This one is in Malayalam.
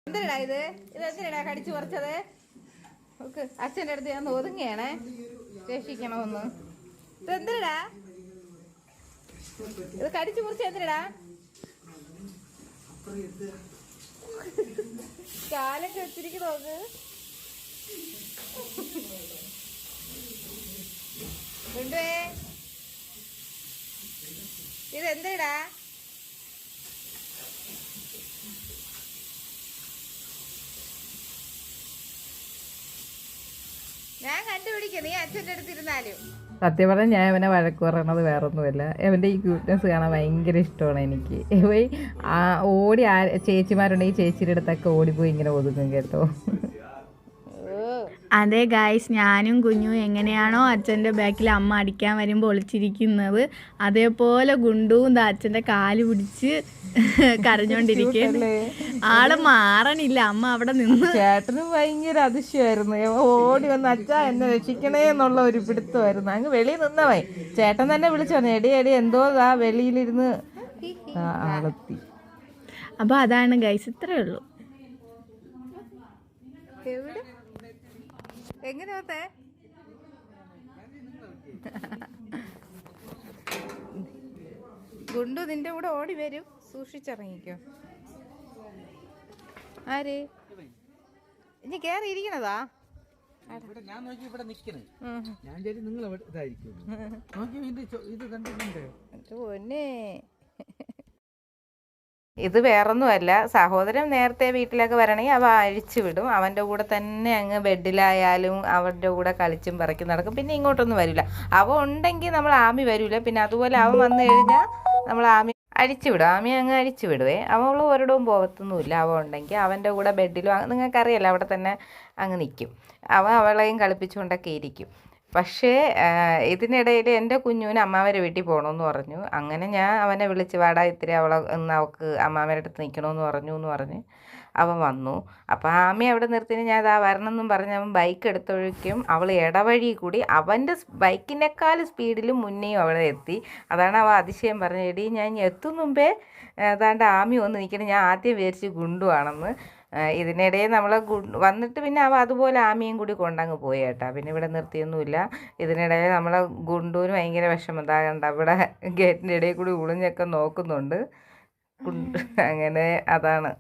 എന്തിനാ ഇത് എന്തിനാ കടിച്ചു പറിച്ചത്? അച്ഛൻ്റെ അടുത്ത് ഞാൻ ഒതുങ്ങിയാണേ, രക്ഷിക്കണമെന്ന്. ഇതെന്തിനാ ഇത് കടിച്ചു മുറിച്ച? എന്തിനാ കാലൊക്കെ വെച്ചിരിക്കും നോക്ക്. ഇതെന്തിനാ? ഞാൻ കണ്ടുപിടിക്കാം, നീ അച്ഛൻ്റെ അടുത്തിരുന്നാലും. സത്യം പറഞ്ഞാൽ ഞാൻ ഇവനെ വഴക്ക് പറയണത് വേറൊന്നുമല്ല, ഇവൻ്റെ ഈ ക്യൂട്ട്നെസ് കാണാൻ ഭയങ്കര ഇഷ്ടമാണ് എനിക്ക്. ഇവ ഓടി ചേച്ചിമാരുണ്ടെങ്കിൽ ചേച്ചിയുടെ അടുത്തൊക്കെ ഓടിപ്പോയി ഇങ്ങനെ ഒതുങ്ങും കേട്ടോ. അതെ ഗായ്സ്, ഞാനും കുഞ്ഞും എങ്ങനെയാണോ അച്ഛൻ്റെ ബാക്കിൽ അമ്മ അടിക്കാൻ വരുമ്പോൾ ഒളിച്ചിരിക്കുന്നത്, അതേപോലെ ഗുണ്ടുവും അച്ഛൻ്റെ കാല് പിടിച്ച് കരഞ്ഞോണ്ടിരിക്കല്ലേ. ആള് മാറണില്ല, അമ്മ അവിടെ നിന്ന്. ചേട്ടനും ഭയങ്കര അതിശയമായിരുന്നു, ഓടി വന്ന് അച്ഛാ എന്നെ രക്ഷിക്കണേ എന്നുള്ള ഒരു പിടുത്തമായിരുന്നു. അങ്ങ് വെളിയിൽ നിന്നവൻ ചേട്ടൻ തന്നെ വിളിച്ചു പറഞ്ഞു, എടി എടി എന്തോ വെളിയിലിരുന്ന് ആളെത്തി. അപ്പൊ അതാണ് ഗൈസ്, ഇത്രേ ഉള്ളൂ. എങ്ങനെ ഗുണ്ടു നിന്റെ കൂടെ ഓടി വരും, സൂക്ഷിച്ചിറങ്ങിക്കോ. ആര് ഇനി കേറി ഇരിക്കണതാ? ഞാൻ നോക്കി ഇവിടെ നിക്കണേ, ഞാൻ നിങ്ങൾ ഇതായിരിക്കും ഇത് കണ്ടിട്ടുണ്ട്. പൊന്നേ, ഇത് വേറൊന്നുമല്ല, സഹോദരൻ നേരത്തെ വീട്ടിലൊക്കെ വരണമെങ്കിൽ അവ അഴിച്ചു വിടും. അവൻ്റെ കൂടെ തന്നെ അങ്ങ് ബെഡിലായാലും അവൻ്റെ കൂടെ കളിച്ചും പറക്കും നടക്കും. പിന്നെ ഇങ്ങോട്ടൊന്നും വരില്ല. അവ ഉണ്ടെങ്കിൽ നമ്മൾ ആമി വരില്ല. പിന്നെ അതുപോലെ അവൻ വന്നു കഴിഞ്ഞാൽ നമ്മൾ ആമി അഴിച്ചു വിടും. ആമി അങ്ങ് അഴിച്ചു വിടുവേ. അവൾ ഒരിടവും പോകത്തൊന്നുമില്ല. അവ ഉണ്ടെങ്കിൽ അവൻ്റെ കൂടെ ബെഡിലും നിങ്ങൾക്കറിയാലോ അവിടെ തന്നെ അങ്ങ് നിൽക്കും. അവളെയും കളിപ്പിച്ചുകൊണ്ടൊക്കെ ഇരിക്കും. പക്ഷേ ഇതിനിടയിൽ എൻ്റെ കുഞ്ഞുവിന് അമ്മാവരെ വീട്ടിൽ പോകണമെന്ന് പറഞ്ഞു. അങ്ങനെ ഞാൻ അവനെ വിളിച്ച് വാടാ ഇത്തിരി അവൾക്ക് അമ്മാവരുടെ അടുത്ത് നിൽക്കണമെന്ന് പറഞ്ഞ് അവൻ വന്നു. അപ്പോൾ ആമി അവിടെ നിർത്തിന് ഞാൻ ഇതാ വരണമെന്നും പറഞ്ഞ് അവൻ ബൈക്ക് എടുത്തൊഴിക്കും. അവൾ ഇടവഴി കൂടി അവൻ്റെ ബൈക്കിനേക്കാൾ സ്പീഡിലും മുന്നേയും അവിടെ എത്തി. അതാണ് അവ അതിശയം പറഞ്ഞത്, എടി ഞാൻ എത്തും മുമ്പേ അതാണ്ട് ആമി വന്ന് നിൽക്കണം. ഞാൻ ആദ്യം വിചാരിച്ച് ഗുണ്ടുവാണെന്ന്. ഇതിനിടയിൽ നമ്മൾ വന്നിട്ട് പിന്നെ അവ അതുപോലെ ആമിയും കൂടി കൊണ്ടങ്ങ് പോയി കേട്ടോ. പിന്നെ ഇവിടെ നിർത്തിയൊന്നുമില്ല. ഇതിനിടയിൽ നമ്മളെ ഗുണ്ടുവിന് ഭയങ്കര വിഷമം. കണ്ട ഇവിടെ ഗേറ്റിൻ്റെ ഇടയിൽ കൂടി ഒളിഞ്ഞൊക്കെ നോക്കുന്നുണ്ട്. അങ്ങനെ അതാണ്.